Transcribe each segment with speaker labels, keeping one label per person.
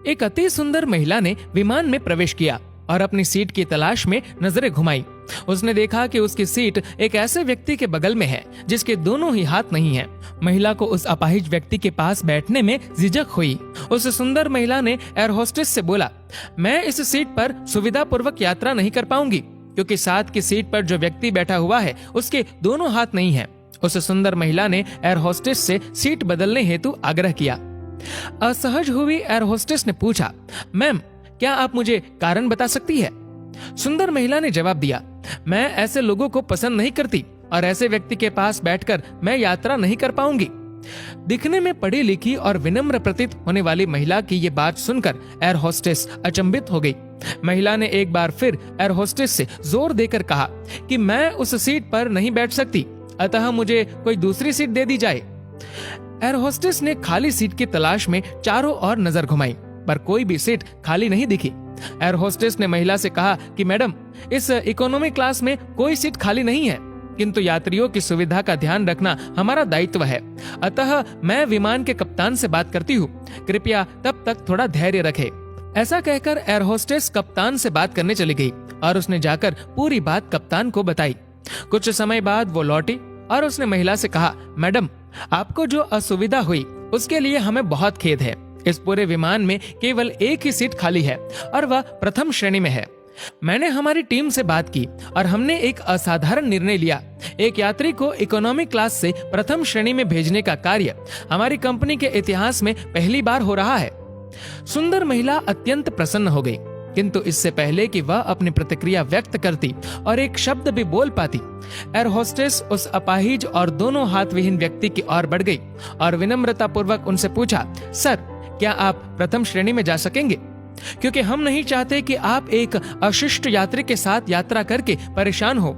Speaker 1: एक अति सुंदर महिला ने विमान में प्रवेश किया और अपनी सीट की तलाश में नजरें घुमाई। उसने देखा कि उसकी सीट एक ऐसे व्यक्ति के बगल में है जिसके दोनों ही हाथ नहीं हैं। महिला को उस अपाहिज व्यक्ति के पास बैठने में झिझक हुई। उस सुंदर महिला ने एयर होस्टेस से बोला, मैं इस सीट पर सुविधा पूर्वक यात्रा नहीं कर पाऊंगी क्योंकि साथ की सीट पर जो व्यक्ति बैठा हुआ है उसके दोनों हाथ नहीं हैं। उस सुंदर महिला ने एयर होस्टेस से सीट बदलने हेतु आग्रह किया। असहज हुई एयर होस्टेस ने पूछा, मैम क्या आप मुझे कारण बता सकती है? सुंदर महिला ने जवाब दिया, मैं ऐसे लोगों को पसंद नहीं करती और ऐसे व्यक्ति के पास बैठकर मैं यात्रा नहीं कर पाऊंगी। दिखने में पढ़ी लिखी और विनम्र प्रतीत होने वाली महिला की ये बात सुनकर एयर होस्टेस अचंभित हो गई। महिला ने एक बार फिर एयर होस्टेस से जोर देकर कहा कि मैं उस सीट पर नहीं बैठ सकती, अतः मुझे कोई दूसरी सीट दे दी जाए। एयर होस्टेस ने खाली सीट की तलाश में चारों ओर नजर घुमाई पर कोई भी सीट खाली नहीं दिखी। एयर होस्टेस ने महिला से कहा कि मैडम, इस इकोनॉमी क्लास में कोई सीट खाली नहीं है, किंतु यात्रियों की सुविधा का ध्यान रखना हमारा दायित्व है, अतः मैं विमान के कप्तान से बात करती हूँ, कृपया तब तक थोड़ा धैर्य रखें। ऐसा कहकर एयर होस्टेस कप्तान से बात करने चली गई और उसने जाकर पूरी बात कप्तान को बताई। कुछ समय बाद वो लौटी और उसने महिला से कहा, मैडम आपको जो असुविधा हुई उसके लिए हमें बहुत खेद है। इस पूरे विमान में केवल एक ही सीट खाली है और वह प्रथम श्रेणी में है। मैंने हमारी टीम से बात की और हमने एक असाधारण निर्णय लिया। एक यात्री को इकोनॉमी क्लास से प्रथम श्रेणी में भेजने का कार्य हमारी कंपनी के इतिहास में पहली बार हो रहा है। सुंदर महिला अत्यंत प्रसन्न हो गई, किंतु इससे पहले कि वह अपनी प्रतिक्रिया व्यक्त करती और एक शब्द भी बोल पाती, एयर होस्टेस उस अपाहिज और दोनों हाथ विहीन व्यक्ति की ओर बढ़ गई और विनम्रता पूर्वक उनसे पूछा, सर क्या आप प्रथम श्रेणी में जा सकेंगे? क्योंकि हम नहीं चाहते कि आप एक अशिष्ट यात्री के साथ यात्रा करके परेशान हो।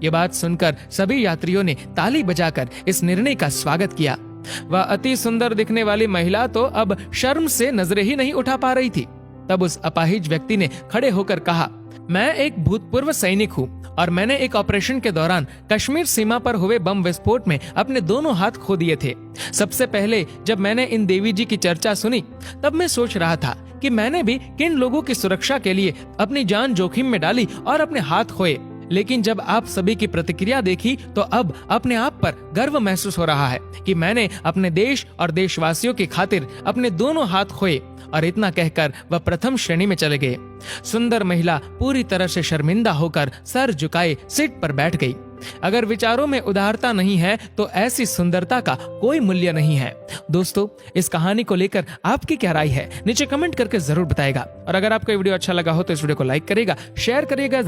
Speaker 1: ये बात सुनकर सभी यात्रियों ने ताली बजाकर इस निर्णय का स्वागत किया। वह अति सुंदर दिखने वाली महिला तो अब शर्म से नजरें ही नहीं उठा पा रही थी। तब उस अपाहिज व्यक्ति ने खड़े होकर कहा, मैं एक भूतपूर्व सैनिक हूँ और मैंने एक ऑपरेशन के दौरान कश्मीर सीमा पर हुए बम विस्फोट में अपने दोनों हाथ खो दिए थे। सबसे पहले जब मैंने इन देवी जी की चर्चा सुनी तब मैं सोच रहा था कि मैंने भी किन लोगों की सुरक्षा के लिए अपनी जान जोखिम में डाली और अपने हाथ खोए, लेकिन जब आप सभी की प्रतिक्रिया देखी तो अब अपने आप पर गर्व महसूस हो रहा है कि मैंने अपने देश और देशवासियों की खातिर अपने दोनों हाथ खोए। और इतना कहकर वह प्रथम श्रेणी में चले गए। सुंदर महिला पूरी तरह से शर्मिंदा होकर सर झुकाए सीट पर बैठ गई। अगर विचारों में उदारता नहीं है तो ऐसी सुंदरता का कोई मूल्य नहीं है। दोस्तों, इस कहानी को लेकर आपकी क्या राय है नीचे कमेंट करके जरूर बताएगा। और अगर आपको ये वीडियो अच्छा लगा हो तो इस वीडियो को लाइक करेगा, शेयर करिएगा।